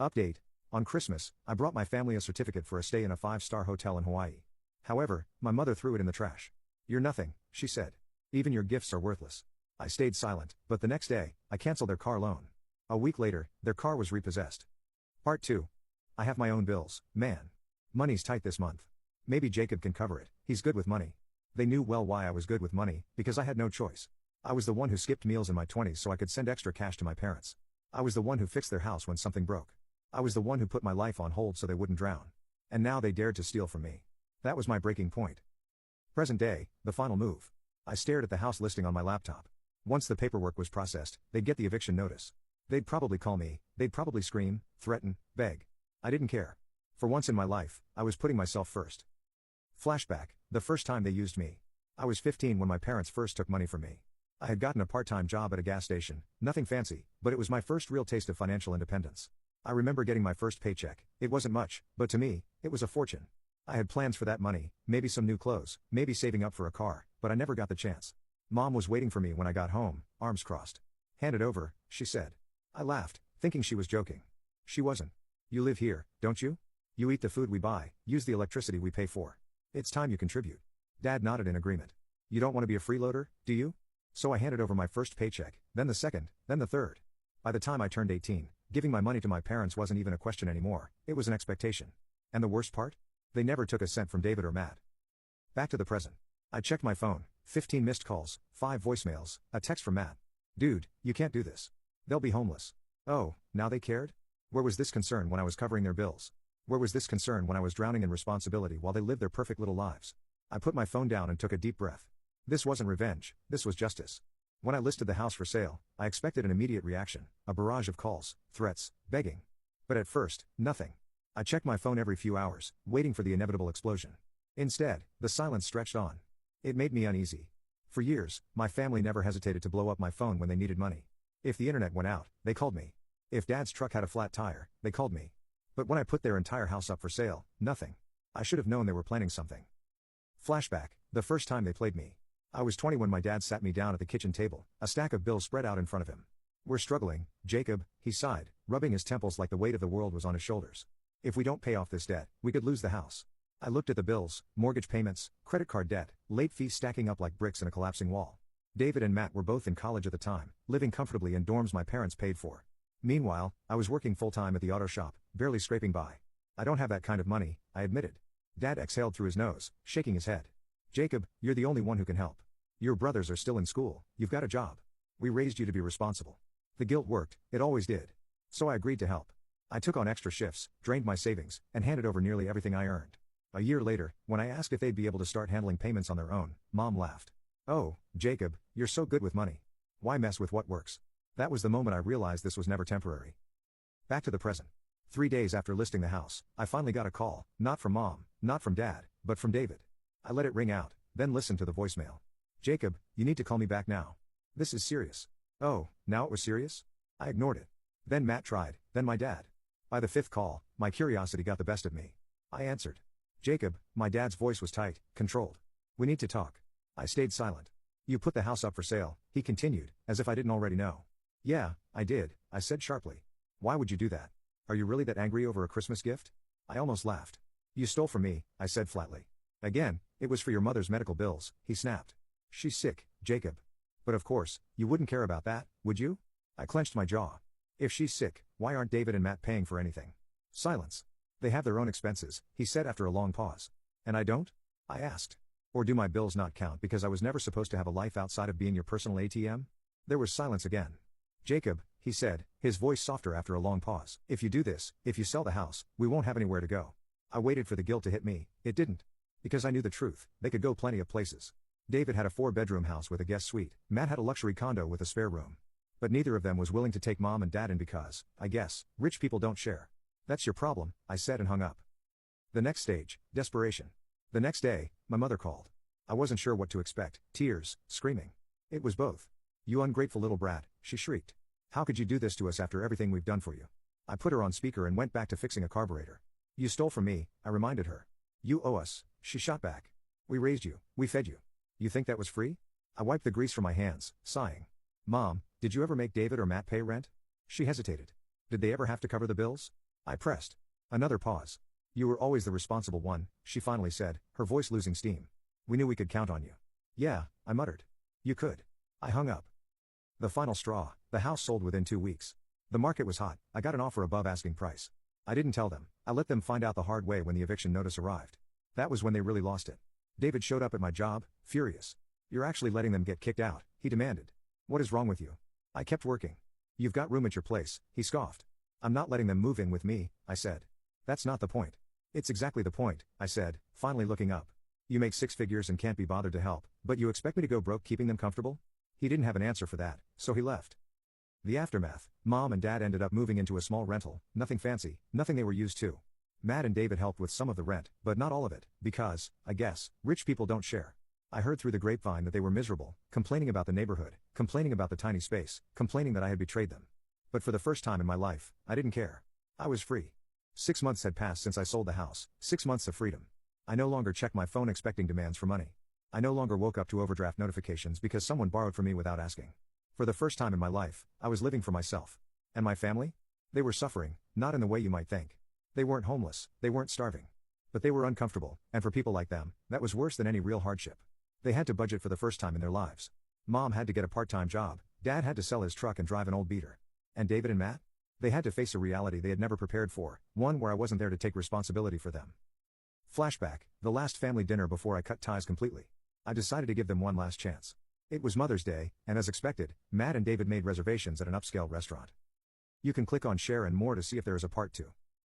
Update. On Christmas, I brought my family a certificate for a stay in a 5-star hotel in Hawaii. However, my mother threw it in the trash. "You're nothing," she said. "Even your gifts are worthless." I stayed silent, but the next day, I canceled their car loan. A week later, their car was repossessed. Part 2. I have my own bills, man. Money's tight this month. Maybe Jacob can cover it, he's good with money. They knew well why I was good with money, because I had no choice. I was the one who skipped meals in my 20s so I could send extra cash to my parents. I was the one who fixed their house when something broke. I was the one who put my life on hold so they wouldn't drown. And now they dared to steal from me. That was my breaking point. Present day, the final move. I stared at the house listing on my laptop. Once the paperwork was processed, they'd get the eviction notice. They'd probably call me, they'd probably scream, threaten, beg. I didn't care. For once in my life, I was putting myself first. Flashback, the first time they used me. I was 15 when my parents first took money from me. I had gotten a part-time job at a gas station, nothing fancy, but it was my first real taste of financial independence. I remember getting my first paycheck. It wasn't much, but to me, it was a fortune. I had plans for that money, maybe some new clothes, maybe saving up for a car, but I never got the chance. Mom was waiting for me when I got home, arms crossed. "Hand it over," she said. I laughed, thinking she was joking. She wasn't. "You live here, don't you? You eat the food we buy, use the electricity we pay for. It's time you contribute." Dad nodded in agreement. "You don't want to be a freeloader, do you?" So I handed over my first paycheck, then the second, then the third. By the time I turned 18, giving my money to my parents wasn't even a question anymore, it was an expectation. And the worst part? They never took a cent from David or Matt. Back to the present. I checked my phone, 15 missed calls, 5 voicemails, a text from Matt. "Dude, you can't do this. They'll be homeless." Oh, now they cared? Where was this concern when I was covering their bills? Where was this concern when I was drowning in responsibility while they lived their perfect little lives? I put my phone down and took a deep breath. This wasn't revenge, this was justice. When I listed the house for sale, I expected an immediate reaction, a barrage of calls, threats, begging. But at first, nothing. I checked my phone every few hours, waiting for the inevitable explosion. Instead, the silence stretched on. It made me uneasy. For years, my family never hesitated to blow up my phone when they needed money. If the internet went out, they called me. If Dad's truck had a flat tire, they called me. But when I put their entire house up for sale, nothing. I should have known they were planning something. Flashback, the first time they played me. I was 20 when my dad sat me down at the kitchen table, a stack of bills spread out in front of him. "We're struggling, Jacob," he sighed, rubbing his temples like the weight of the world was on his shoulders. "If we don't pay off this debt, we could lose the house." I looked at the bills, mortgage payments, credit card debt, late fees stacking up like bricks in a collapsing wall. David and Matt were both in college at the time, living comfortably in dorms my parents paid for. Meanwhile, I was working full-time at the auto shop, barely scraping by. "I don't have that kind of money," I admitted. Dad exhaled through his nose, shaking his head. "Jacob, you're the only one who can help. Your brothers are still in school, you've got a job. We raised you to be responsible." The guilt worked, it always did. So I agreed to help. I took on extra shifts, drained my savings, and handed over nearly everything I earned. A year later, when I asked if they'd be able to start handling payments on their own, Mom laughed. "Oh, Jacob, you're so good with money. Why mess with what works?" That was the moment I realized this was never temporary. Back to the present. 3 days after listing the house, I finally got a call, not from Mom, not from Dad, but from David. I let it ring out, then listened to the voicemail. "Jacob, you need to call me back now. This is serious." Oh, now it was serious? I ignored it. Then Matt tried, then my dad. By the 5th call, my curiosity got the best of me. I answered. "Jacob," my dad's voice was tight, controlled. "We need to talk." I stayed silent. "You put the house up for sale," he continued, as if I didn't already know. "Yeah, I did," I said sharply. "Why would you do that? Are you really that angry over a Christmas gift?" I almost laughed. "You stole from me," I said flatly. "Again, it was for your mother's medical bills," he snapped. "She's sick, Jacob." "But of course, you wouldn't care about that, would you?" I clenched my jaw. "If she's sick, why aren't David and Matt paying for anything?" Silence. "They have their own expenses," he said after a long pause. "And I don't?" I asked. "Or do my bills not count because I was never supposed to have a life outside of being your personal ATM?" There was silence again. "Jacob," he said, his voice softer after a long pause, "if you do this, if you sell the house, we won't have anywhere to go." I waited for the guilt to hit me, it didn't. Because I knew the truth, they could go plenty of places. David had a 4-bedroom house with a guest suite, Matt had a luxury condo with a spare room. But neither of them was willing to take Mom and Dad in because, I guess, rich people don't share. "That's your problem," I said and hung up. The next stage, desperation. The next day, my mother called. I wasn't sure what to expect, tears, screaming. It was both. "You ungrateful little brat," she shrieked. "How could you do this to us after everything we've done for you?" I put her on speaker and went back to fixing a carburetor. "You stole from me," I reminded her. "You owe us," she shot back. "We raised you, we fed you. You think that was free?" I wiped the grease from my hands, sighing. "Mom, did you ever make David or Matt pay rent?" She hesitated. "Did they ever have to cover the bills?" I pressed. Another pause. You were always the responsible one, she finally said, her voice losing steam. We knew we could count on you. Yeah, I muttered. You could. I hung up. The final straw, the house sold within 2 weeks. The market was hot, I got an offer above asking price. I didn't tell them, I let them find out the hard way when the eviction notice arrived. That was when they really lost it. David showed up at my job, furious. You're actually letting them get kicked out, he demanded. What is wrong with you? I kept working. You've got room at your place, he scoffed. I'm not letting them move in with me, I said. That's not the point. It's exactly the point, I said, finally looking up. You make 6 figures and can't be bothered to help, but you expect me to go broke keeping them comfortable? He didn't have an answer for that, so he left. The aftermath, Mom and Dad ended up moving into a small rental, nothing fancy, nothing they were used to. Matt and David helped with some of the rent, but not all of it, because, I guess, rich people don't share. I heard through the grapevine that they were miserable, complaining about the neighborhood, complaining about the tiny space, complaining that I had betrayed them. But for the first time in my life, I didn't care. I was free. 6 months had passed since I sold the house, 6 months of freedom. I no longer checked my phone expecting demands for money. I no longer woke up to overdraft notifications because someone borrowed from me without asking. For the first time in my life, I was living for myself. And my family? They were suffering, not in the way you might think. They weren't homeless, they weren't starving. But they were uncomfortable, and for people like them, that was worse than any real hardship. They had to budget for the first time in their lives. Mom had to get a part-time job, Dad had to sell his truck and drive an old beater. And David and Matt? They had to face a reality they had never prepared for, one where I wasn't there to take responsibility for them. Flashback, the last family dinner before I cut ties completely. I decided to give them one last chance. It was Mother's Day, and as expected, Matt and David made reservations at an upscale restaurant. You can click on share and more to see if there is a part 2.